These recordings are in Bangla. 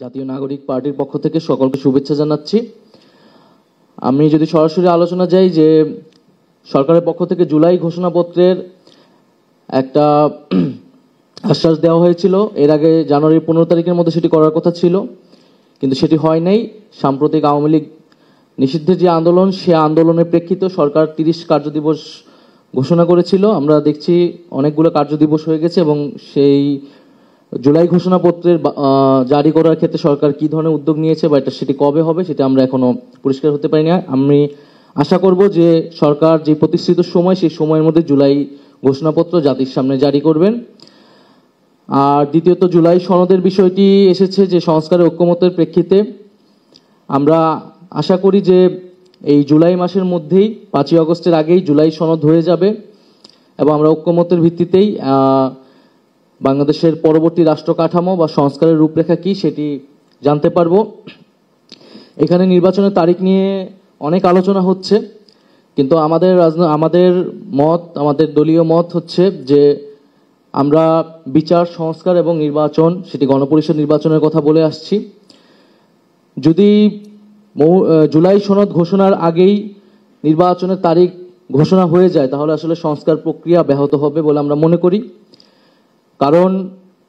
জাতীয় নাগরিক পার্টির পক্ষ থেকে সকলকে শুভেচ্ছা জানাচ্ছি। আমি যদি সরাসরি আলোচনা যাই যে সরকারের পক্ষ থেকে জুলাই ঘোষণাপত্রের একটা আশ্বাস দেওয়া হয়েছিল, এর আগে জানুয়ারির 15 তারিখের মধ্যে সেটি করার কথা ছিল, কিন্তু সেটি হয় নাই। সাম্প্রতিক আওয়ামী লীগ নিষিদ্ধের যে আন্দোলন, সে আন্দোলনের প্রেক্ষিতে সরকার 30 কার্যদিবস ঘোষণা করেছিল। আমরা দেখছি অনেকগুলো কার্যদিবস হয়ে গেছে এবং সেই জুলাই ঘোষণাপত্রের জারি করার ক্ষেত্রে সরকার কি ধরনের উদ্যোগ নিয়েছে বা সেটি কবে হবে সেটা আমরা এখনো পরিষ্কার হতে পারি না। আমি আশা করব যে সরকার যে প্রতিষ্ঠিত সময়, সেই সময়ের মধ্যে জুলাই ঘোষণাপত্র জাতির সামনে জারি করবেন। আর দ্বিতীয়ত, জুলাই সনদের বিষয়টি এসেছে যে সংস্কারের ঐক্যমতের প্রেক্ষিতে আমরা আশা করি যে এই জুলাই মাসের মধ্যেই 5ই আগস্টের আগেই জুলাই সনদ হয়ে যাবে এবং আমরা ঐক্যমতের ভিত্তিতেই বাংলাদেশের পরবর্তী রাষ্ট্র কাঠামো বা সংস্কারের রূপরেখা কি সেটি জানতে পারবো। এখানে নির্বাচনের তারিখ নিয়ে অনেক আলোচনা হচ্ছে, কিন্তু আমাদের দলীয় মত হচ্ছে যে আমরা বিচার, সংস্কার এবং নির্বাচন, সেটি গণপরিষদ নির্বাচনের কথা বলে আসছি। যদি জুলাই সনদ ঘোষণার আগেই নির্বাচনের তারিখ ঘোষণা হয়ে যায়, তাহলে আসলে সংস্কার প্রক্রিয়া ব্যাহত হবে বলে আমরা মনে করি। কারণ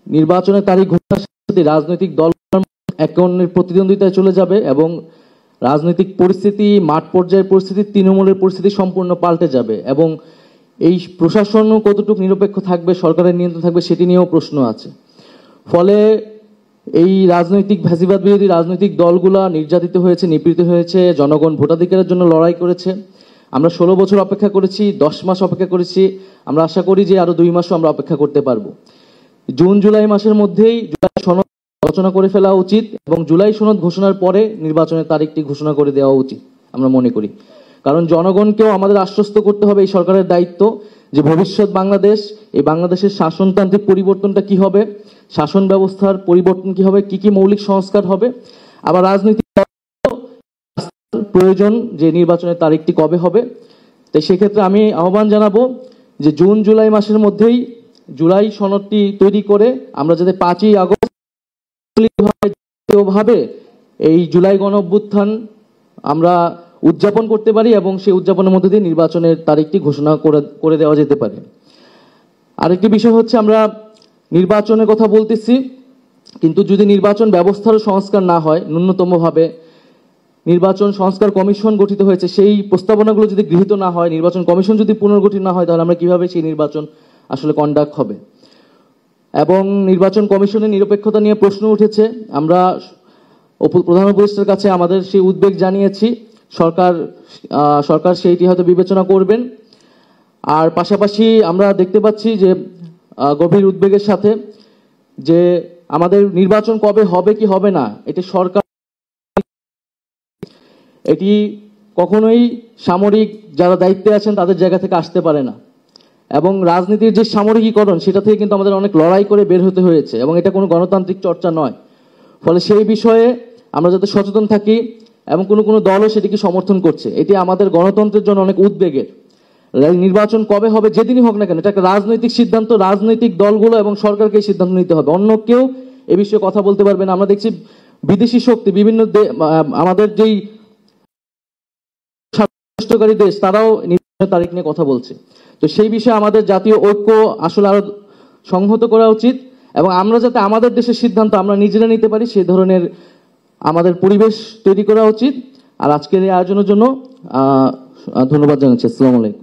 নির্বাচনের তারিখ ঘোষণার সাথে রাজনৈতিক দল একে অন্যের প্রতিদ্বন্দ্বিতায় চলে যাবে এবং রাজনৈতিক পরিস্থিতি, মাঠ পর্যায়ের পরিস্থিতি, তৃণমূলের পরিস্থিতি সম্পূর্ণ পাল্টে যাবে এবং এই প্রশাসনও কতটুকু নিরপেক্ষ থাকবে, সরকারের নিয়ন্ত্রণ থাকবে, সেটি নিয়েও প্রশ্ন আছে। ফলে এই রাজনৈতিক ফ্যাসিবাদ বিরোধী রাজনৈতিক দলগুলা নির্যাতিত হয়েছে, নিপীড়িত হয়েছে, জনগণ ভোটাধিকারের জন্য লড়াই করেছে। আমরা 16 বছর অপেক্ষা করেছি, 10 মাস অপেক্ষা করেছি, আমরা আশা করি যে আরো 2 মাসও আমরা অপেক্ষা করতে পারবো। জুন জুলাই মাসের মধ্যেই জুলাই সনদ আলোচনা করে ফেলা উচিত এবং জুলাই সনদ ঘোষণার পরে নির্বাচনের তারিখটি ঘোষণা করে দেওয়া উচিত আমরা মনে করি। কারণ জনগণকেও আমাদের আশ্বস্ত করতে হবে, এই সরকারের দায়িত্ব যে ভবিষ্যৎ বাংলাদেশ, এই বাংলাদেশের শাসনতান্ত্রিক পরিবর্তনটা কি হবে, শাসন ব্যবস্থার পরিবর্তন কি হবে, কি কি মৌলিক সংস্কার হবে, আবার রাজনৈতিক প্রয়োজন যে নির্বাচনের তারিখটি কবে হবে। তাই সেক্ষেত্রে আমি আহ্বান জানাবো যে জুন জুলাই মাসের মধ্যেই জুলাই সনদটি তৈরি করে আমরা যাতে 5ই আগস্ট ভাবে এই জুলাই গণ অভ্যুত্থান আমরা উদযাপন করতে পারি এবং সেই উদযাপনের মধ্যে দিয়ে নির্বাচনের তারিখটি ঘোষণা করে দেওয়া যেতে পারে। আরেকটি বিষয় হচ্ছে, আমরা নির্বাচনের কথা বলতেছি, কিন্তু যদি নির্বাচন ব্যবস্থারও সংস্কার না হয়, ন্যূনতমভাবে নির্বাচন সংস্কার কমিশন গঠিত হয়েছে, সেই প্রস্তাবনাগুলো যদি গৃহীত না হয়, নির্বাচন কমিশন যদি পুনর্গঠিত না হয়, তাহলে আমরা কিভাবে সেই নির্বাচন আসলে কন্ডাক্ট হবে। এবং নির্বাচন কমিশনের নিরপেক্ষতা নিয়ে প্রশ্ন উঠেছে। আমরা প্রধান উপদেষ্টার কাছে আমাদের সেই উদ্বেগ জানিয়েছি, সরকার সেইটি হয়তো বিবেচনা করবেন। আর পাশাপাশি আমরা দেখতে পাচ্ছি যে গভীর উদ্বেগের সাথে যে আমাদের নির্বাচন কবে হবে কি হবে না, এটি কখনোই সামরিক যারা দায়িত্বে আছেন তাদের জায়গা থেকে আসতে পারে না এবং রাজনীতির যে সামরিকীকরণ, সেটা থেকে কিন্তু আমাদের অনেক লড়াই করে বের হতে হয়েছে এবং এটা কোনো গণতান্ত্রিক চর্চা নয়। ফলে সেই বিষয়ে আমরা যাতে সচেতন থাকি এবং কোনো দলও সেটিকে সমর্থন করছে, এটি আমাদের গণতন্ত্রের জন্য অনেক উদ্বেগের। নির্বাচন কবে হবে যেদিনই হোক না কেন, এটা একটা রাজনৈতিক সিদ্ধান্ত, রাজনৈতিক দলগুলো এবং সরকারকে এই সিদ্ধান্ত নিতে হবে, অন্য কেউ এ বিষয়ে কথা বলতে পারবে না। আমরা দেখছি বিদেশি শক্তি, বিভিন্ন আমাদের যেই স্বার্থকারী দেশ, তারাও নির্বাচনের তারিখ নিয়ে কথা বলছে। তো সেই বিষয়ে আমাদের জাতীয় ঐক্য আসলে আরো সংহত করা উচিত এবং আমরা যাতে আমাদের দেশের সিদ্ধান্ত আমরা নিজেরা নিতে পারি, সেই ধরনের আমাদের পরিবেশ তৈরি করা উচিত। আর আজকের এই আয়োজনের জন্য ধন্যবাদ জানাচ্ছি। আসসালামু আলাইকুম।